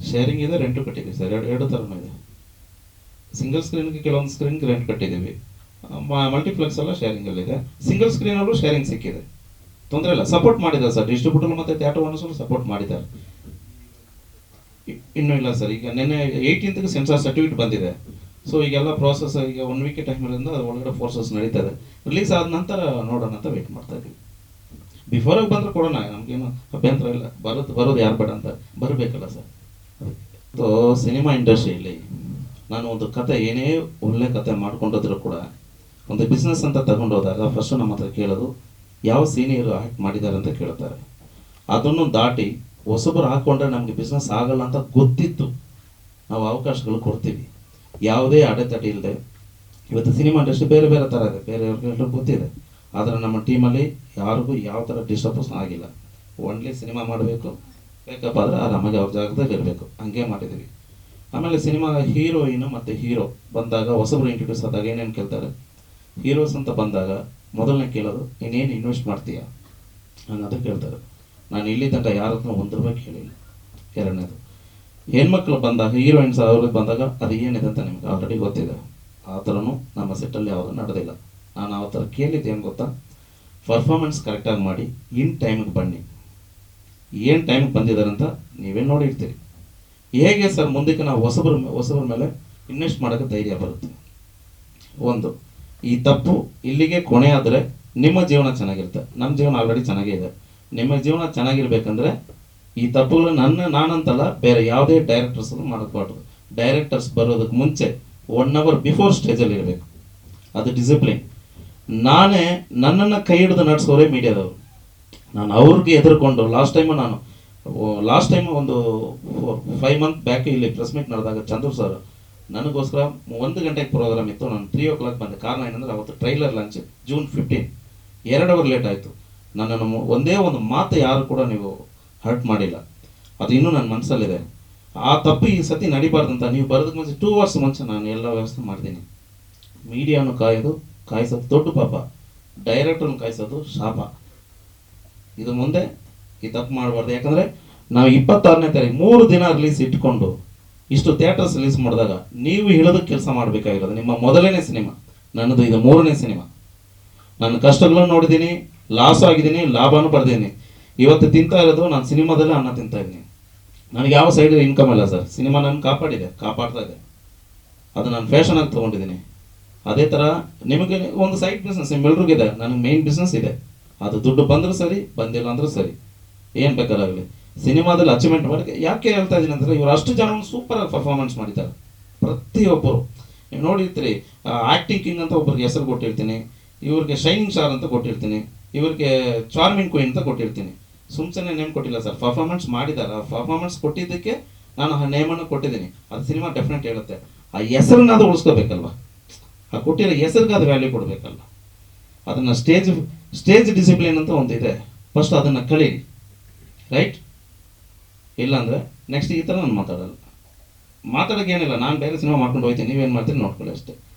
Sharing ಇದೆ, rent ಕಟ್ಟಿದ್ದೀವಿ sir. ಎರಡು ಥರನೂ ಇದೆ. ಸಿಂಗಲ್ ಸ್ಕ್ರೀನ್ಗೆ ಕೆಲವೊಂದು ಸ್ಕ್ರೀನ್ಗೆ ರೆಂಟ್ ಕಟ್ಟಿದ್ದೀವಿ. ಮಲ್ಟಿಪ್ಲೆಕ್ಸ್ ಎಲ್ಲ ಶೇರಿಂಗಲ್ಲಿದೆ. ಸಿಂಗಲ್ ಸ್ಕ್ರೀನಲ್ಲೂ ಶೇರಿಂಗ್ ಸಿಕ್ಕಿದೆ, ತೊಂದರೆ ಇಲ್ಲ. ಸಪೋರ್ಟ್ ಮಾಡಿದ್ದಾರೆ ಸರ್ ಡಿಸ್ಟ್ರಿಬ್ಯೂಟರ್ ಮತ್ತು ಥಿಯೇಟರ್ ಓನರ್ಸು ಸಪೋರ್ಟ್ ಮಾಡಿದ್ದಾರೆ. ಇನ್ನೂ ಇಲ್ಲ ಸರ್, ಈಗ ನಿನ್ನೆ 18ಗೆ ಸೆನ್ಸಾರ್ ಸರ್ಟಿಫಿಕೇಟ್ ಬಂದಿದೆ. ಸೊ ಈಗೆಲ್ಲ ಪ್ರೋಸೆಸ್, ಈಗ 1 ವೀಕ್ ಟೈಮಲ್ಲಿಂದ ಒಳಗಡೆ ಫೋರ್ಸಸ್ ನಡೀತಾ ಇದೆ. ರಿಲೀಸ್ ಆದ ನಂತರ ನೋಡೋಣ ಅಂತ ವೆಯ್ಟ್ ಮಾಡ್ತಾ ಇದ್ದೀವಿ. ಬಿಫೋರಾಗಿ ಬಂದರೆ ಕೊಡೋಣ, ನಮಗೇನು ಅಭ್ಯಂತರ ಇಲ್ಲ. ಬರೋದು ಯಾರು ಬೇಡ ಅಂತ, ಬರಬೇಕಲ್ಲ ಸರ್. ಸೊ ಸಿನಿಮಾ ಇಂಡಸ್ಟ್ರಿಯಲ್ಲಿ ನಾನು ಒಂದು ಕತೆ, ಏನೇ ಒಳ್ಳೆ ಕತೆ ಮಾಡ್ಕೊಂಡಿದ್ರು ಕೂಡ ಒಂದು ಬಿಸ್ನೆಸ್ ಅಂತ ತಗೊಂಡೋದಾಗ ಫಸ್ಟು ನಮ್ಮ ಹತ್ರ ಕೇಳೋದು ಯಾವ ಸೀನಿಯರು ಆ್ಯಕ್ಟ್ ಮಾಡಿದ್ದಾರೆ ಅಂತ ಕೇಳ್ತಾರೆ. ಅದನ್ನು ದಾಟಿ ಹೊಸಬರು ಹಾಕ್ಕೊಂಡ್ರೆ ನಮಗೆ ಬಿಸ್ನೆಸ್ ಆಗಲ್ಲ ಅಂತ ಗೊತ್ತಿತ್ತು ನಾವು ಅವಕಾಶಗಳು ಕೊಡ್ತೀವಿ, ಯಾವುದೇ ಅಡೆತಡೆ ಇಲ್ಲದೆ. ಇವತ್ತು ಸಿನಿಮಾ ಇಂಡಸ್ಟ್ರಿ ಬೇರೆ ಬೇರೆ ಥರ ಇದೆ, ಬೇರೆಯವ್ರಿಗೆಲ್ಲರೂ ಗೊತ್ತಿದೆ. ಆದರೆ ನಮ್ಮ ಟೀಮಲ್ಲಿ ಯಾರಿಗೂ ಯಾವ ಥರ ಡಿಸ್ಟರ್ಬನ್ಸ್ ಆಗಿಲ್ಲ. ಒನ್ಲಿ ಸಿನಿಮಾ ಮಾಡಬೇಕು, ಬೇಕಪ್ಪ ಆದರೆ ಆರಾಮಾಗಿ ಅವ್ರ ಜಾಗದಲ್ಲಿ ಇರಬೇಕು, ಹಂಗೆ ಮಾಡಿದ್ದೀವಿ. ಆಮೇಲೆ ಸಿನಿಮಾ ಹೀರೋಯಿನು ಮತ್ತು ಹೀರೋ ಬಂದಾಗ, ಹೊಸಬ್ರು ಇಂಟ್ರೊಡ್ಯೂಸ್ ಆದಾಗ ಏನೇನು ಕೇಳ್ತಾರೆ, ಹೀರೋಸ್ ಅಂತ ಬಂದಾಗ ಮೊದಲನೇ ಕೇಳೋದು ಇನ್ನೇನು ಇನ್ವೆಸ್ಟ್ ಮಾಡ್ತೀಯಾ ಅನ್ನೋದು ಕೇಳ್ತಾರೆ. ನಾನು ಇಲ್ಲಿ ತನಕ ಯಾರ ಹತ್ರ 1 ರೂಪಾಯಿ ಕೇಳಿಲ್ಲ. ಎರಡನೇದು, ಹೆಣ್ಮಕ್ಳು ಬಂದಾಗ, ಹೀರೋಯಿನ್ಸ್ ಅವ್ರಿಗೆ ಬಂದಾಗ ಅದು ಏನಿದೆ ಅಂತ ನಿಮ್ಗೆ ಆಲ್ರೆಡಿ ಗೊತ್ತಿದೆ. ಆ ಥರನೂ ನಮ್ಮ ಸೆಟ್ಟಲ್ಲಿ ಯಾವುದು ನಡೆದಿಲ್ಲ. ನಾನು ಆ ಥರ ಕೇಳಿದ್ದು ಏನು ಗೊತ್ತಾ, ಪರ್ಫಾರ್ಮೆನ್ಸ್ ಕರೆಕ್ಟಾಗಿ ಮಾಡಿ ಇನ್ ಟೈಮಿಗೆ ಬನ್ನಿ. ಏನು ಟೈಮಿಗೆ ಬಂದಿದ್ದಾರೆ ಅಂತ ನೀವೇ ನೋಡಿರ್ತೀರಿ. ಹೇಗೆ ಸರ್ ಮುಂದಕ್ಕೆ ನಾವು ಹೊಸಬ್ರ ಮೇಲೆ ಇನ್ವೆಸ್ಟ್ ಮಾಡೋಕ್ಕೆ ಧೈರ್ಯ ಬರುತ್ತೆ? ಒಂದು, ಈ ತಪ್ಪು ಇಲ್ಲಿಗೆ ಕೊನೆ ಆದರೆ ನಿಮ್ಮ ಜೀವನ ಚೆನ್ನಾಗಿರುತ್ತೆ. ನಮ್ಮ ಜೀವನ ಆಲ್ರೆಡಿ ಚೆನ್ನಾಗೇ ಇದೆ. ನಿಮ್ಮ ಜೀವನ ಚೆನ್ನಾಗಿರ್ಬೇಕಂದ್ರೆ ಈ ತಪ್ಪುಗಳು ನಾನಂತಲ್ಲ, ಬೇರೆ ಯಾವುದೇ ಡೈರೆಕ್ಟರ್ಸ್ ಮಾಡಬಾರ್ದು. ಡೈರೆಕ್ಟರ್ಸ್ ಬರೋದಕ್ಕೆ ಮುಂಚೆ 1 hour ಬಿಫೋರ್ ಸ್ಟೇಜಲ್ಲಿ ಇರಬೇಕು. ಅದು ಡಿಸಿಪ್ಲಿನ್. ನನ್ನನ್ನು ಕೈ ಹಿಡಿದು ನಡೆಸೋರೇ ಮೀಡಿಯಾದವರು. ನಾನು ಅವ್ರಿಗೆ ಎದುರ್ಕೊಂಡು ಲಾಸ್ಟ್ ಟೈಮ್ ಒಂದು 5 months ಬ್ಯಾಕ್ ಇಲ್ಲಿ ಪ್ರೆಸ್ ಮೀಟ್ ನಡೆದಾಗ ಚಂದ್ರು ಸರ್ ನನಗೋಸ್ಕರ 1 ಗಂಟೆಗೆ ಪ್ರೋಗ್ರಾಮ್ ಇತ್ತು, ನಾನು 3 o'clock ಬಂದೆ. ಕಾರಣ ಏನಂದರೆ ಅವತ್ತು trailer launch, June 15, 2 hour late ಆಯಿತು. ನನ್ನನ್ನು ಒಂದೇ ಒಂದು ಮಾತು ಯಾರು ಕೂಡ ನೀವು ಹರ್ಟ್ ಮಾಡಿಲ್ಲ. ಅದು ಇನ್ನೂ ನನ್ನ ಮನಸ್ಸಲ್ಲಿದೆ. ಆ ತಪ್ಪು ಈ ಸತಿ ನಡಿಬಾರ್ದಂತ ನೀವು ಬರೋದಕ್ಕೆ ಮುಂಚೆ 2 hours ಮುಂಚೆ ನಾನು ಎಲ್ಲ ವ್ಯವಸ್ಥೆ ಮಾಡ್ತೀನಿ. ಮೀಡಿಯಾನು ಕಾಯಿಸೋದು ದೊಡ್ಡ ಪಾಪ, ಡೈರೆಕ್ಟ್ರನ್ನು ಕಾಯಿಸೋದು ಶಾಪ. ಇದು ಮುಂದೆ ಈ ತಪ್ಪು ಮಾಡಬಾರ್ದು. ಯಾಕಂದರೆ ನಾವು 26ನೇ ತಾರೀಕು 3 ದಿನ ರಿಲೀಸ್ ಇಟ್ಕೊಂಡು ಇಷ್ಟು ಥಿಯೇಟರ್ಸ್ ರಿಲೀಸ್ ಮಾಡಿದಾಗ ನೀವು ಹೇಳೋದಕ್ಕೆ ಕೆಲಸ ಮಾಡಬೇಕಾಗಿರೋದು. ನಿಮ್ಮ ಮೊದಲನೇ ಸಿನಿಮಾ, ನನ್ನದು ಇದು 3ನೇ ಸಿನಿಮಾ. ನನ್ನ ಕಷ್ಟಗಳನ್ನು ನೋಡಿದ್ದೀನಿ, ಲಾಸ್ ಆಗಿದ್ದೀನಿ, ಲಾಭನೂ ಪಡೆದಿದ್ದೀನಿ. ಇವತ್ತು ತಿಂತಾ ಇರೋದು ನಾನು ಸಿನಿಮಾದಲ್ಲೇ ಅನ್ನ ತಿಂತಾ ಇದ್ದೀನಿ. ನನಗೆ ಯಾವ ಸೈಡ್ ಇನ್ಕಮ್ ಇಲ್ಲ ಸರ್. ಸಿನಿಮಾ ನನ್ನ ಕಾಪಾಡ್ತಾ ಇದೆ. ಅದು ನಾನು ಫ್ಯಾಷನಾಗಿ ತೊಗೊಂಡಿದ್ದೀನಿ. ಅದೇ ಥರ ನಿಮಗೆ ಒಂದು ಸೈಡ್ ಬಿಸ್ನೆಸ್ ನಿಮ್ಮೆಲ್ರಿಗಿದೆ, ನನಗೆ ಮೇನ್ ಬಿಸ್ನೆಸ್ ಇದೆ. ಅದು ದುಡ್ಡು ಬಂದರೂ ಸರಿ, ಬಂದಿಲ್ಲ ಅಂದರೂ ಸರಿ, ಏನು ಬೇಕಾರಾಗಲಿ ಸಿನಿಮಾದಲ್ಲಿ ಅಚೀವ್ಮೆಂಟ್ ಮಾಡೋಕ್ಕೆ. ಯಾಕೆ ಹೇಳ್ತಾ ಇದ್ದೀನಿ ಅಂದರೆ, ಇವರು ಅಷ್ಟು ಜನ ಸೂಪರಾಗಿ ಪರ್ಫಾರ್ಮೆನ್ಸ್ ಮಾಡಿದ್ದಾರೆ ಪ್ರತಿಯೊಬ್ಬರು. ನೀವು ನೋಡಿರ್ತೀರಿ, ಆ್ಯಕ್ಟಿಂಗ್ ಕಿಂಗ್ ಅಂತ ಒಬ್ಬರಿಗೆ ಹೆಸರು ಕೊಟ್ಟಿರ್ತೀನಿ, ಇವ್ರಿಗೆ ಶೈನಿಂಗ್ ಸ್ಟಾರ್ ಅಂತ ಕೊಟ್ಟಿರ್ತೀನಿ, ಇವ್ರಿಗೆ ಚಾರ್ಮಿಂಗ್ ಕ್ವೀನ್ ಅಂತ ಕೊಟ್ಟಿರ್ತೀನಿ. ಸುಮ್ಮನೆ ನೇಮ್ ಕೊಟ್ಟಿಲ್ಲ ಸರ್, ಪರ್ಫಾರ್ಮೆನ್ಸ್ ಮಾಡಿದ್ದಾರೆ. ಆ ಪರ್ಫಾರ್ಮೆನ್ಸ್ ಕೊಟ್ಟಿದ್ದಕ್ಕೆ ನಾನು ಆ ನೇಮನ್ನು ಕೊಟ್ಟಿದ್ದೀನಿ. ಅದು ಸಿನಿಮಾ ಡೆಫಿನೆಟ್ ಹೇಳುತ್ತೆ. ಆ ಹೆಸರನ್ನ ಅದು ಉಳಿಸ್ಕೋಬೇಕಲ್ವ, ಆ ಕೊಟ್ಟಿರೋ ಹೆಸರಿಗೆ ಅದು ವ್ಯಾಲ್ಯೂ ಕೊಡಬೇಕಲ್ಲ. ಅದನ್ನು ಸ್ಟೇಜ್ ಡಿಸಿಪ್ಲಿನ್ ಅಂತ ಒಂದು ಇದೆ, ಫಸ್ಟ್ ಅದನ್ನು ಕಲೀರಿ, ರೈಟ್? ಇಲ್ಲಾಂದರೆ ನೆಕ್ಸ್ಟ್ ಈ ಥರ ನಾನು ಮಾತಾಡೋಕ್ಕೆ ಏನಿಲ್ಲ. ನಾನು ಬೇರೆ ಸಿನಿಮಾ ಮಾಡ್ಕೊಂಡು ಹೋಗ್ತೀನಿ, ನೀವೇನು ಮಾಡ್ತೀರಿ ನೋಡ್ಕೊಳ್ಳಿ ಅಷ್ಟೇ.